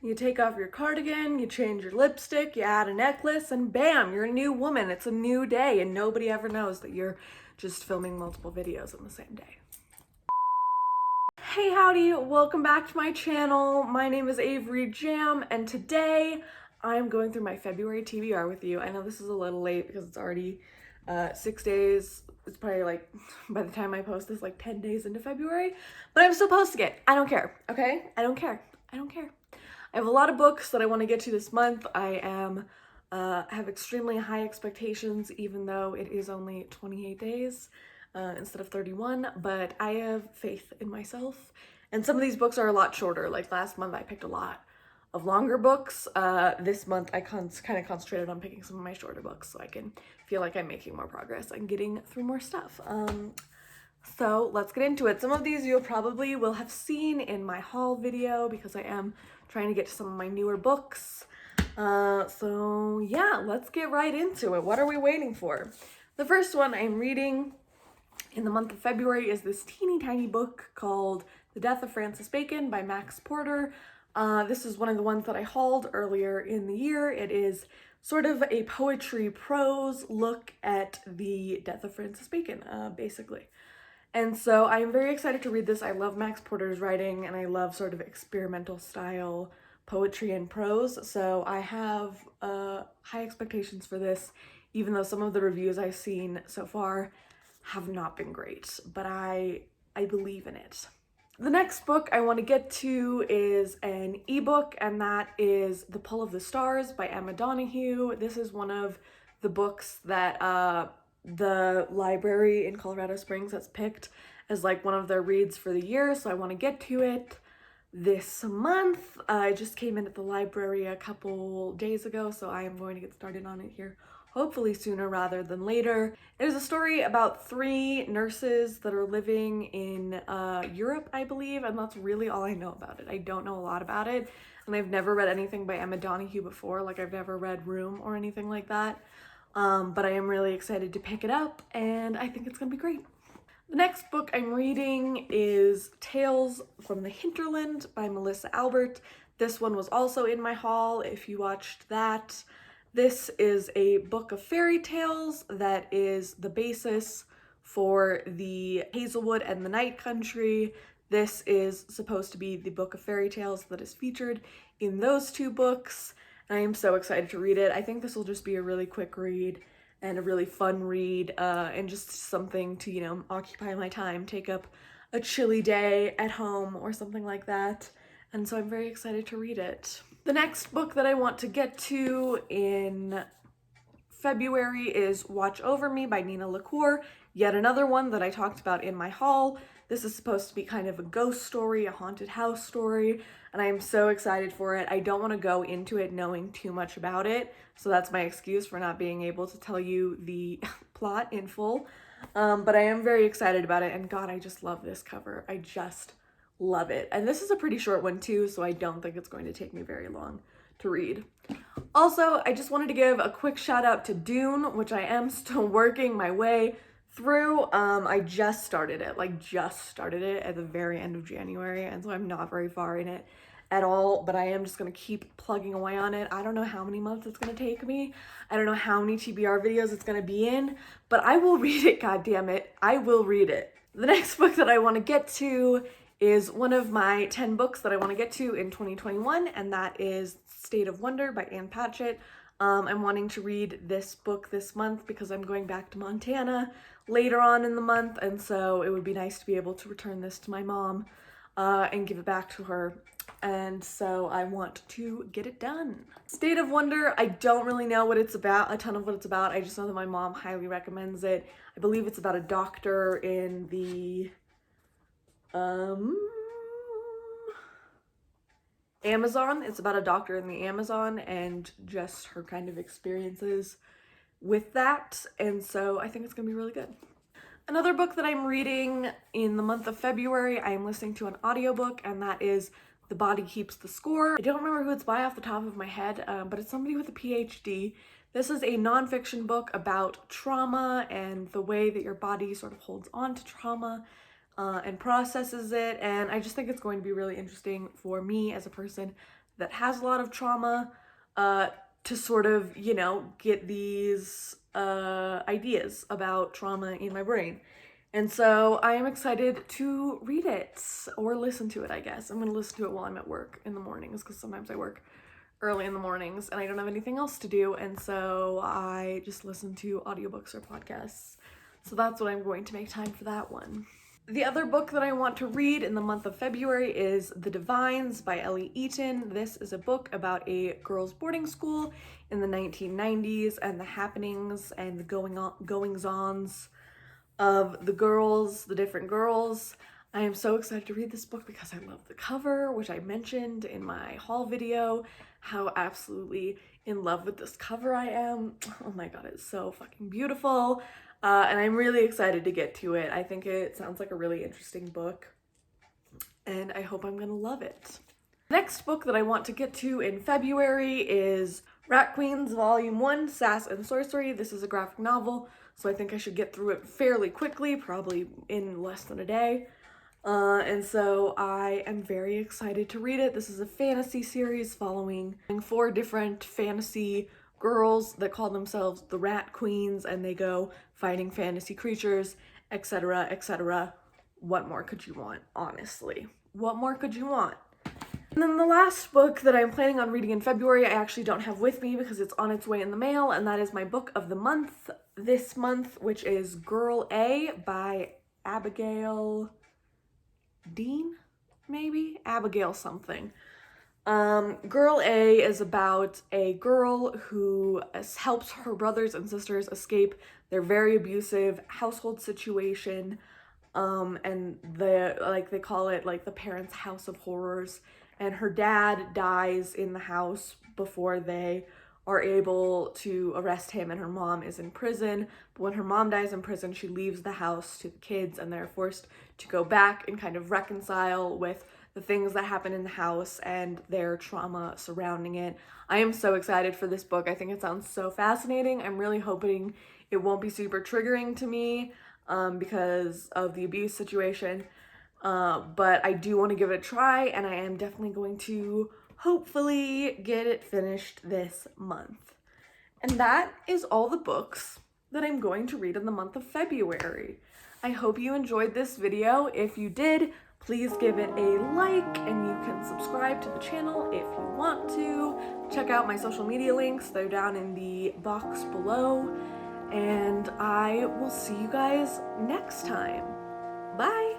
you take off your cardigan, you change your lipstick, you add a necklace, and bam, you're a new woman. It's a new day, and nobody ever knows that you're just filming multiple videos on the same day. Hey howdy, welcome back to my channel. My name is Avery Jam, and today I'm going through my February TBR with you. I know this is a little late because it's already 6 days. It's probably like, by the time I post this, like 10 days into February, but I'm still posting it. I don't care, okay? I don't care. I don't care. I have a lot of books that I want to get to this month. I have extremely high expectations, even though it is only 28 days instead of 31, but I have faith in myself. And some of these books are a lot shorter. Like last month I picked a lot of longer books. This month I kind of concentrated on picking some of my shorter books so I can feel like I'm making more progress and getting through more stuff. So let's get into it. Some of these you probably will have seen in my haul video because I am trying to get to some of my newer books. So yeah, let's get right into it. What are we waiting for? The first one I'm reading in the month of February is this teeny tiny book called The Death of Francis Bacon by Max Porter. This is one of the ones that I hauled earlier in the year. It is sort of a poetry prose look at the death of Francis Bacon, basically. And so I am very excited to read this. I love Max Porter's writing and I love sort of experimental style poetry and prose. So I have high expectations for this, even though some of the reviews I've seen so far have not been great, but I believe in it. The next book I want to get to is an ebook, and that is The Pull of the Stars by Emma Donoghue. This is one of the books that the library in Colorado Springs has picked as like one of their reads for the year, so I want to get to it this month. I just came in at the library a couple days ago, so I am going to get started on it here hopefully sooner rather than later. It is a story about 3 nurses that are living in Europe, I believe, and that's really all I know about it. I don't know a lot about it, and I've never read anything by Emma Donoghue before. Like, I've never read Room or anything like that, but I am really excited to pick it up, and I think it's gonna be great. The next book I'm reading is Tales from the Hinterland by Melissa Albert. This one was also in my haul if you watched that. This is a book of fairy tales that is the basis for the Hazelwood and the Night Country. This is supposed to be the book of fairy tales that is featured in those 2 books. And I am so excited to read it. I think this will just be a really quick read and a really fun read, and just something to, you know, occupy my time, take up a chilly day at home or something like that. And so I'm very excited to read it. The next book that I want to get to in February is Watch Over Me by Nina LaCour, yet another one that I talked about in my haul. This is supposed to be kind of a ghost story, a haunted house story, and I am so excited for it. I don't want to go into it knowing too much about it, so that's my excuse for not being able to tell you the plot in full. But I am very excited about it, and God, I just love this cover. I just love it. And this is a pretty short one too, so I don't think it's going to take me very long to read. Also, I just wanted to give a quick shout out to Dune, which I am still working my way through. I just started it at the very end of January, and so I'm not very far in it at all, but I am just gonna keep plugging away on it. I don't know how many months it's gonna take me. I don't know how many TBR videos it's gonna be in, but I will read it, God damn it. I will read it. The next book that I want to get to is one of my 10 books that I want to get to in 2021, and that is State of Wonder by Ann Patchett. I'm wanting to read this book this month because I'm going back to Montana later on in the month, and so it would be nice to be able to return this to my mom and give it back to her, and so I want to get it done. State of Wonder, I don't really know what it's about, a ton of what it's about. I just know that my mom highly recommends it. I believe it's about a doctor in the Amazon. It's about a doctor in the Amazon and just her kind of experiences with that, and so I think it's gonna be really good. Another book that I'm reading in the month of February, I am listening to an audiobook, and that is The Body Keeps the Score. I don't remember who it's by off the top of my head, but it's somebody with a PhD. This is a nonfiction book about trauma and the way that your body sort of holds on to trauma and processes it, and I just think it's going to be really interesting for me as a person that has a lot of trauma to sort of, you know, get these ideas about trauma in my brain. And so I am excited to read it or listen to it, I guess. I'm going to listen to it while I'm at work in the mornings because sometimes I work early in the mornings and I don't have anything else to do. And so I just listen to audiobooks or podcasts. So that's what I'm going to make time for that one. The other book that I want to read in the month of February is The Divines by Ellie Eaton. This is a book about a girls' boarding school in the 1990s and the happenings and the goings-ons of the girls, the different girls. I am so excited to read this book because I love the cover, which I mentioned in my haul video, how absolutely in love with this cover I am. Oh my god, it's so fucking beautiful. And I'm really excited to get to it. I think it sounds like a really interesting book, and I hope I'm gonna love it. The next book that I want to get to in February is Rat Queens Volume 1, Sass and Sorcery. This is a graphic novel, so I think I should get through it fairly quickly, probably in less than a day. And so I am very excited to read it. This is a fantasy series following 4 different fantasy girls that call themselves the Rat Queens, and they go fighting fantasy creatures, etc., etc. What more could you want, honestly? What more could you want? And then the last book that I'm planning on reading in February, I actually don't have with me because it's on its way in the mail, and that is my book of the month this month, which is Girl A by Abigail Dean, maybe? Abigail something. Girl A is about a girl who helps her brothers and sisters escape their very abusive household situation, and they call it like the parents' house of horrors, and her dad dies in the house before they are able to arrest him, and her mom is in prison. But when her mom dies in prison, she leaves the house to the kids, and they're forced to go back and kind of reconcile with the things that happen in the house and their trauma surrounding it. I am so excited for this book. I think it sounds so fascinating. I'm really hoping it won't be super triggering to me because of the abuse situation. But I do want to give it a try, and I am definitely going to hopefully get it finished this month. And that is all the books that I'm going to read in the month of February. I hope you enjoyed this video. If you did, please give it a like, and you can subscribe to the channel if you want to. Check out my social media links. They're down in the box below. And I will see you guys next time. Bye!